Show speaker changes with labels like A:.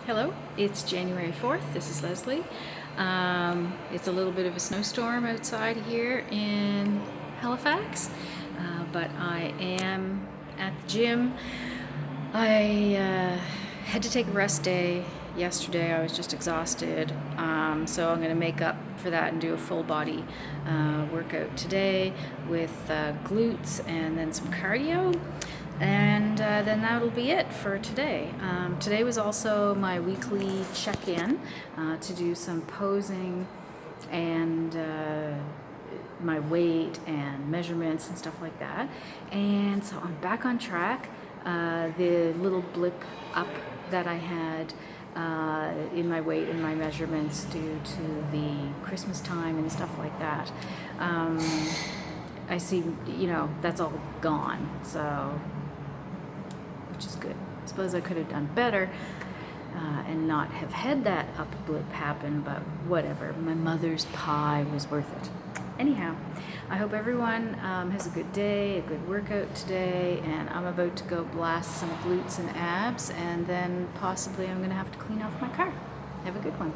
A: Hello, it's January 4th. This is Leslie. It's a little bit of a snowstorm outside here in Halifax, but I am at the gym. I had to take a rest day yesterday. I was just exhausted, so I'm going to make up for that and do a full body workout today with glutes and then some cardio. And then that'll be it for today. Today was also my weekly check-in to do some posing and my weight and measurements and stuff like that. And so I'm back on track. The little blip up that I had in my weight and my measurements due to the Christmas time and stuff like that, I see, that's all gone. So, which is good. I suppose I could have done better and not have had that up blip happen, but whatever. My mother's pie was worth it. Anyhow, I hope everyone has a good day, a good workout today, and I'm about to go blast some glutes and abs, and then possibly I'm going to have to clean off my car. Have a good one.